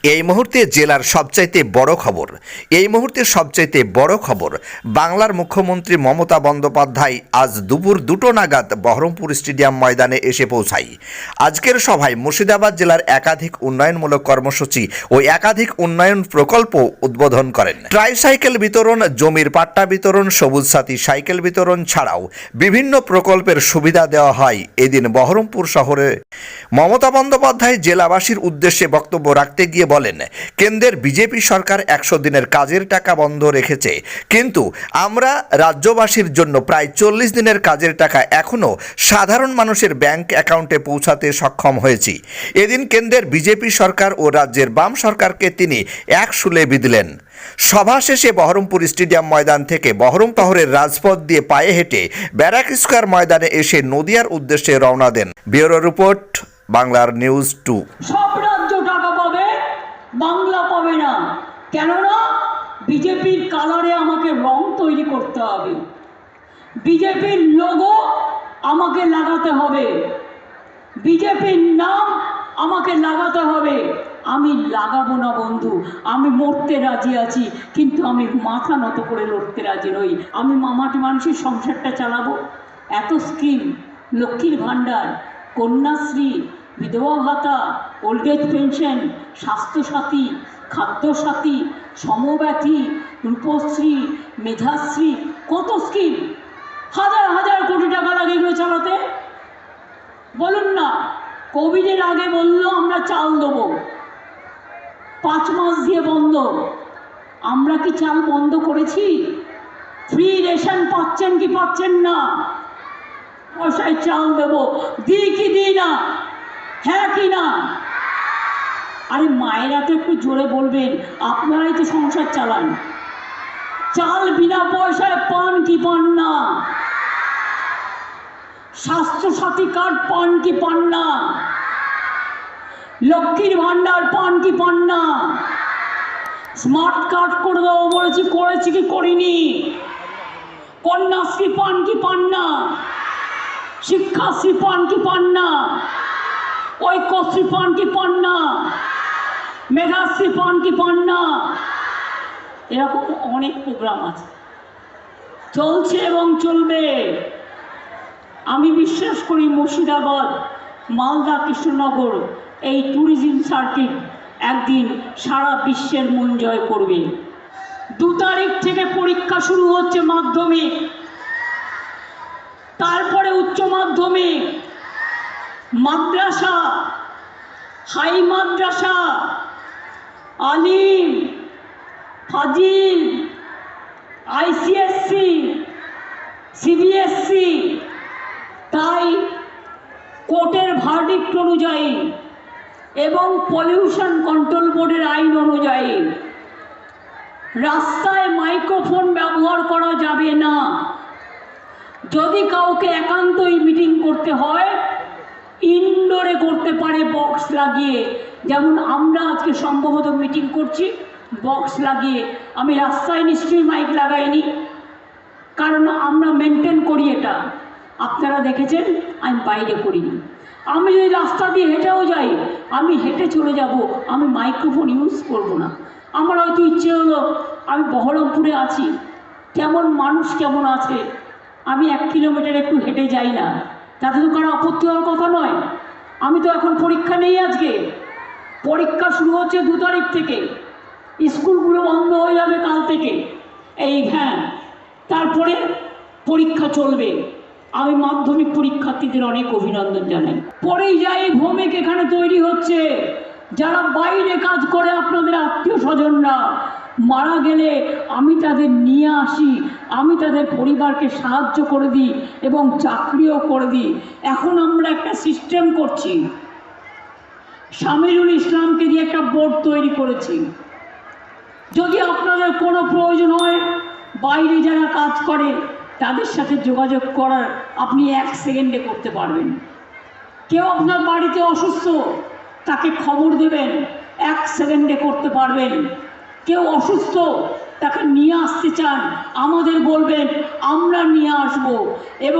এই মুহূর্তে জেলার সবচাইতে বড় খবর বাংলার মুখ্যমন্ত্রী মমতা বন্দ্যোপাধ্যায় আজ দুপুর 2টো নাগাদ বহরমপুর স্টেডিয়াম ময়দানে এসে পৌঁছায়। আজকের সভায় মুর্শিদাবাদ জেলার একাধিক উন্নয়নমূলক কর্মসূচি ও একাধিক উন্নয়ন প্রকল্প উদ্বোধন করেন। ট্রাইসাইকেল বিতরণ, জমির পাট্টা বিতরণ, সবুজ সাথী সাইকেল বিতরণ ছাড়াও বিভিন্ন প্রকল্পের সুবিধা দেওয়া হয়। এদিন বহরমপুর শহরে মমতা বন্দ্যোপাধ্যায় জেলাবাসীর উদ্দেশ্যে বক্তব্য রাখতে গিয়ে বলেন, কেন্দ্রের বিজেপি সরকার 100 দিনের কাজের টাকা বন্ধ রেখেছে, কিন্তু আমরা রাজ্যবাসীর জন্য প্রায় 40 দিনের কাজের টাকা এখনও সাধারণ মানুষের ব্যাংক অ্যাকাউন্টে পৌঁছাতে সক্ষম হয়েছি। এদিন কেন্দ্রের বিজেপি সরকার ও রাজ্যের বাম সরকারকে তিনি এক শুলে বিঁধলেন। সভা শেষে বহরমপুর স্টেডিয়াম ময়দান থেকে বহরম শহরের রাজপথ দিয়ে পায়ে হেঁটে ব্যারাক স্কয়ার ময়দানে এসে নদিয়ার উদ্দেশ্যে রওনা দেন। ব্যুরো রিপোর্ট, বাংলার নিউজ 2। সব রাজ্য টাকা পাবে, বাংলা পাবে না। কেননা বিজেপির কালারে আমাকে রং তৈরি করতে হবে, বিজেপির লোগো আমাকে লাগাতে হবে, বিজেপির নাম আমাকে লাগাতে হবে। আমি লাগাবো না বন্ধু, আমি মরতে রাজি আছি, কিন্তু আমি মাথা নত করে লড়তে রাজি নই। আমি মামাটি মানুষের সংসারটা চালাবো। এত স্কিম, লক্ষ্মীর ভাণ্ডার, কন্যাশ্রী, বিধবা ভাতা, old age pension, Swasthya Sathi, Khadya Sathi, Samabyathi, Rupashree, Medhashree, কত স্কিম, হাজার হাজার কোটি টাকা লাগে এগুলো চালাতে। বলুন না, কোভিডের আগে বললো আমরা চাল দেবো, 5 মাস দিয়ে বন্ধ। আমরা কি চাল বন্ধ করেছি? ফ্রি রেশন পাচ্ছেন কি পাচ্ছেন না? পয়সায় চাল দেবো, দিই কি দিই না, হ্যাঁ কি না? আরে মায়েরা তো একটু জোরে বলবেন, আপনারাই তো সংসার চালান। চাল বিনা পয়সায় পান কি পান না? স্বাস্থ্যসাথী কার্ড পান কি পান না? লক্ষ্মীর ভাণ্ডার পান কি পান না? স্মার্ট কার্ড করে দেবো বলেছি, করেছি কি করিনি? কন্যাশ্রী পান কি পান না? শিক্ষাশ্রী পান কি পান না? ঐক্যশ্রী পান কি পান না? মেধাশ্রী পান কি পান না? এরকম অনেক প্রোগ্রাম আছে, চলছে এবং চলবে। আমি বিশ্বাস করি মুর্শিদাবাদ, মালদা, কৃষ্ণনগর এই ট্যুরিজম সার্কিট একদিন সারা বিশ্বের মন জয় করবে। 2 তারিখ থেকে পরীক্ষা শুরু হচ্ছে মাধ্যমিক, তারপরে উচ্চ মাধ্যমিক, মাদ্রাসা, হাই মাদ্রাসা, আলিম, ফাজিল, ICSC, CBSC। তাই কোর্টের ভার্ডিক্ট অনুযায়ী এবং পলিউশন কন্ট্রোল বোর্ডের আইন অনুযায়ী রাস্তায় মাইক্রোফোন ব্যবহার করা যাবে না। যদি কাউকে একান্তই মিটিং করতে হয়, ইনডোরে করতে পারে বক্স লাগিয়ে। যেমন আমরা আজকে সম্ভবত মিটিং করছি বক্স লাগিয়ে। আমি রাস্তায় নিশ্চয়ই মাইক লাগাইনি, কারণ আমরা মেনটেন করি এটা। আপনারা দেখেছেন আমি বাইরে করিনি। আমি যদি রাস্তা দিয়ে হেঁটেও যাই, আমি হেঁটে চলে যাব, আমি মাইক্রোফোন ইউজ করব না। আমার হয়তো ইচ্ছে হলো আমি বহরমপুরে আছি, কেমন মানুষ কেমন আছে, আমি 1 কিলোমিটার একটু হেঁটে যাই না, তাতে তো কারো আপত্তি হওয়ার কথা নয়। আমি তো এখন পরীক্ষা নেই, আজকে পরীক্ষা শুরু হচ্ছে 2 তারিখ থেকে, স্কুলগুলো বন্ধ হয়ে যাবে কাল থেকে। হ্যাঁ, তারপরে পরীক্ষা চলবে। আমি মাধ্যমিক পরীক্ষার্থীদের অনেক অভিনন্দন জানাই। পরেই যাই ভৌমিক এখানে তৈরি হচ্ছে। যারা বাইরে কাজ করে, আপনাদের আত্মীয় স্বজনরা মারা গেলে আমি তাদের নিয়ে আসি, আমি তাদের পরিবারকে সাহায্য করে দিই এবং চাকরিও করে দিই। এখন আমরা একটা সিস্টেম করছি, শামিরুল ইসলামকে দিয়ে একটা বোর্ড তৈরি করেছি। যদি আপনাদের কোনো প্রয়োজন হয়, বাইরে যারা কাজ করে তাদের সাথে যোগাযোগ করার আপনি 1 সেকেন্ডে করতে পারবেন। কেউ আপনার বাড়িতে অসুস্থ, তাকে খবর দেবেন, 1 সেকেন্ডে করতে পারবেন। কেউ অসুস্থ, তাকে নিয়ে আসতে চান, আমাদের বলবেন, আমরা নিয়ে আসবো। এবং